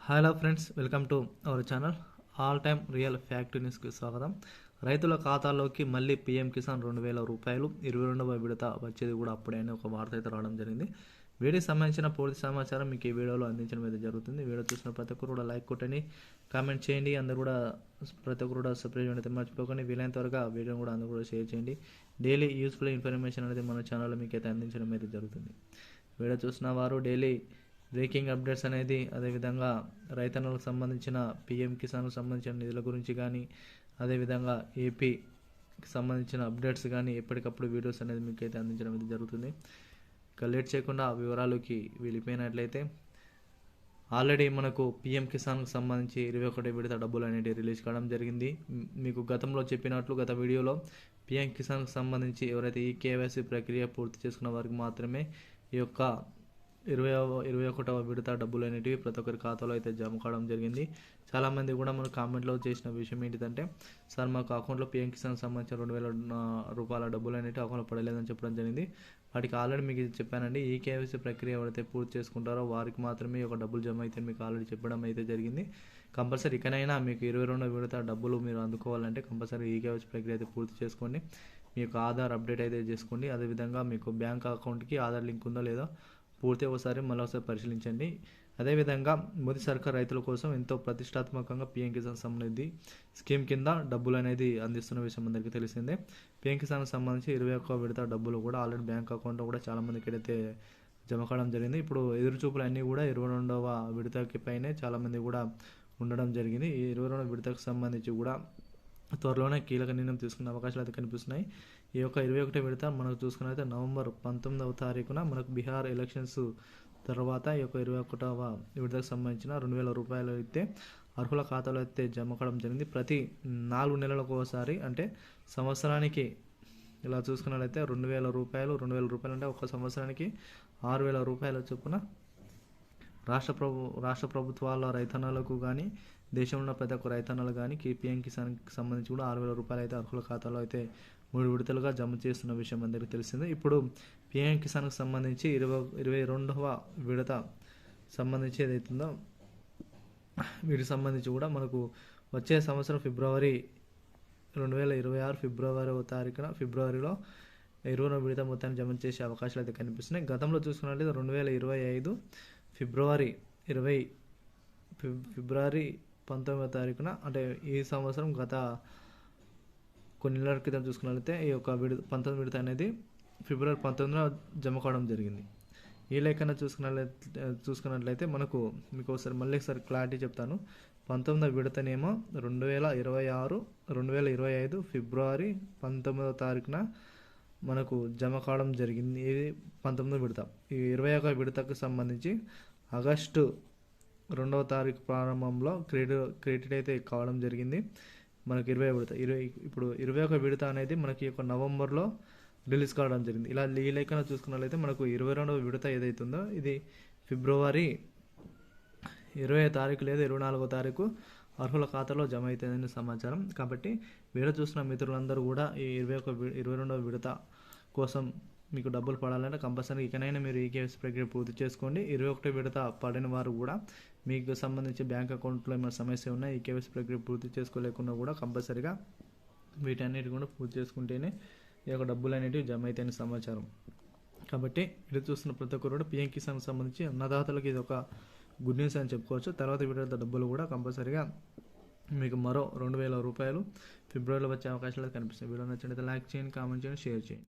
Hello friends, welcome to our channel. All time real fact న్యూస్కి స్వాగతం. రైతుల ఖాతాల్లోకి మళ్ళీ పీఎం కిసాన్ 2000 రూపాయలు 22వ విడత వచ్చేది కూడా అప్పుడే అని ఒక వార్త అయితే రావడం జరిగింది. వీడికి సంబంధించిన పూర్తి సమాచారం మీకు ఈ వీడియోలో అందించడం అయితే జరుగుతుంది. వీడియో చూసిన ప్రతి ఒక్కరు కూడా లైక్ కొట్టండి, కామెంట్ చేయండి. అందరూ కూడా ప్రతి ఒక్కరు కూడా సబ్స్క్రైబ్ అయితే మర్చిపోకండి. వీలైనంత వరకు ఆ వీడియోని కూడా అందరూ కూడా షేర్ చేయండి. డైలీ యూస్ఫుల్ ఇన్ఫర్మేషన్ అనేది మన ఛానల్లో మీకు అయితే అందించడం అయితే జరుగుతుంది. వీడియో చూసిన వారు డైలీ బ్రేకింగ్ అప్డేట్స్ అనేది, అదేవిధంగా రైతన్నలకు సంబంధించిన పీఎం కిసాన్కు సంబంధించిన నిధుల గురించి కానీ, అదేవిధంగా ఏపీకి సంబంధించిన అప్డేట్స్ కానీ ఎప్పటికప్పుడు వీడియోస్ అనేది మీకు అయితే అందించడం అయితే జరుగుతుంది. ఇక లేట్ చేయకుండా ఆ వివరాలకి వెళ్ళిపోయినట్లయితే, ఆల్రెడీ మనకు పీఎం కిసాన్కు సంబంధించి 21 విడత డబ్బులు అనేవి రిలీజ్ కావడం జరిగింది. మీకు గతంలో చెప్పినట్లు గత వీడియోలో పీఎం కిసాన్కు సంబంధించి ఎవరైతే ఈ కేవైసీ ప్రక్రియ పూర్తి చేసుకున్న వారికి మాత్రమే ఈ యొక్క 21వ విడత డబ్బులు అనేటివి ప్రతి ఒక్కరి ఖాతాలో అయితే జమ కావడం జరిగింది. చాలామంది కూడా మన కామెంట్లో చేసిన విషయం ఏంటిదంటే, సార్ మాకు అకౌంట్లో పీఎం కిసాన్ సంబంధించిన 2000 రూపాయల డబ్బులు అనేవి అకౌంట్లో పడలేదని చెప్పడం జరిగింది. వాటికి ఆల్రెడీ మీకు చెప్పానండి, ఈ కేవైసీ ప్రక్రియ ఎవరైతే పూర్తి చేసుకుంటారో వారికి మాత్రమే ఒక డబ్బులు జమ అయితే మీకు ఆల్రెడీ చెప్పడం అయితే జరిగింది. కంపల్సరీ ఇకనైనా మీకు 22వ విడత డబ్బులు మీరు అందుకోవాలంటే కంపల్సరీ ఈ కేవైసీ ప్రక్రియ అయితే పూర్తి చేసుకోండి. మీకు ఆధార్ అప్డేట్ అయితే చేసుకోండి. అదేవిధంగా మీకు బ్యాంక్ అకౌంట్కి ఆధార్ లింక్ ఉందో లేదో పూర్తి ఒకసారి పరిశీలించండి. అదేవిధంగా మోదీ సర్కార్ రైతుల కోసం ఎంతో ప్రతిష్టాత్మకంగా పీఎం కిసాన్ సమృద్ధి స్కీమ్ కింద డబ్బులు అనేది అందిస్తున్న విషయం అందరికీ తెలిసిందే. పీఎం కిసాన్కి సంబంధించి 21వ విడత డబ్బులు కూడా ఆల్రెడీ బ్యాంక్ అకౌంట్లో కూడా చాలామందికి అయితే జమ కావడం జరిగింది. ఇప్పుడు ఎదురుచూపులు అన్నీ కూడా 22వ విడతకి పైనే చాలామంది కూడా ఉండడం జరిగింది. ఈ 22వ విడతకు సంబంధించి కూడా త్వరలోనే కీలక నిర్ణయం తీసుకునే అవకాశాలు అయితే కనిపిస్తున్నాయి. ఈ యొక్క 21వ విడత మనకు చూసుకున్నట్లయితే నవంబర్ 19వ తారీఖున మనకు బీహార్ ఎలక్షన్స్ తర్వాత ఈ యొక్క 21వ విడతకు సంబంధించిన 2000 రూపాయలు అయితే అర్హుల ఖాతాలో అయితే జమ కావడం జరిగింది. ప్రతి 4 నెలలకు ఒకసారి, అంటే సంవత్సరానికి ఇలా చూసుకున్నట్లయితే 2000 రూపాయలు అంటే ఒక సంవత్సరానికి 6000 రూపాయల చొప్పున రాష్ట్ర ప్రభుత్వాల రైతన్నలకు కానీ, దేశంలో ఉన్న ప్రతి ఒక్క రైతన్నలు కానీ పీఎం కిసాన్కి సంబంధించి కూడా 6000 రూపాయలు అయితే అర్హుల ఖాతాలో అయితే 3 విడతలుగా జమ చేస్తున్న విషయం అందరికీ తెలిసిందే. ఇప్పుడు పీఎం కిసాన్కి సంబంధించి 22వ విడత సంబంధించి ఏదైతుందో వీటికి సంబంధించి కూడా మనకు వచ్చే సంవత్సరం 2026 ఫిబ్రవరిలో 20వ విడత మొత్తాన్ని జమ చేసే అవకాశాలు అయితే కనిపిస్తున్నాయి. గతంలో చూసుకున్నట్లయితే 2025 ఫిబ్రవరి 19వ తారీఖున, అంటే ఈ సంవత్సరం గత కొన్ని నెలల క్రితం చూసుకున్నట్లయితే ఈ యొక్క 19వ విడత అనేది ఫిబ్రవరి 19న జమ కావడం జరిగింది. ఈ లెక్కన చూసుకున్నట్లయితే మనకు మీకు ఒకసారి క్లారిటీ చెప్తాను. 19వ విడతనేమో 2025 ఫిబ్రవరి 19వ తారీఖున మనకు జమ కావడం జరిగింది. ఇది 19వ విడత. ఈ 21వ విడతకు సంబంధించి ఆగస్టు 2వ తారీఖు ప్రారంభంలో క్రెడిట్ అయితే కావడం జరిగింది. మనకి 20వ విడత ఇప్పుడు 21వ విడత అనేది మనకి ఒక నవంబర్లో రిలీజ్ కావడం జరిగింది. ఇలా ఈ లెక్కన చూసుకున్నట్లయితే మనకు 22వ విడత ఏదైతుందో ఇది ఫిబ్రవరి 20వ తారీఖు లేదా 24వ తారీఖు అర్హుల ఖాతాలో జమ అవుతుందని సమాచారం. కాబట్టి వీడియో చూసిన మిత్రులందరూ కూడా ఈ 22వ విడత కోసం మీకు డబ్బులు పడాలంటే కంపల్సరీ ఇకనైనా మీరు ఈ కేవైసీ ప్రక్రియ పూర్తి చేసుకోండి. 21వ విడత పడిన వారు కూడా మీకు సంబంధించి బ్యాంక్ అకౌంట్లో ఏమైనా సమస్య ఉన్నా ఈ కేవైసీ ప్రక్రియ పూర్తి చేసుకోలేకున్నా కూడా కంపల్సరీగా వీటన్నిటి కూడా పూర్తి చేసుకుంటేనే ఈ యొక్క డబ్బులు అనేటివి జమ అవుతాయని సమాచారం. కాబట్టి ఇది చూస్తున్న ప్రతి ఒక్కరు కూడా పీఎం కిసాన్కి సంబంధించి అన్నదాతలకు ఇది ఒక గుడ్ న్యూస్ అని చెప్పుకోవచ్చు. తర్వాత విడత డబ్బులు కూడా కంపల్సరీగా మీకు మరో 2000 రూపాయలు ఫిబ్రవరిలో వచ్చే అవకాశాలు కనిపిస్తాయి. వీడియో నచ్చినట్లయితే లైక్ చేయండి, కామెంట్ చేయండి, షేర్ చేయండి.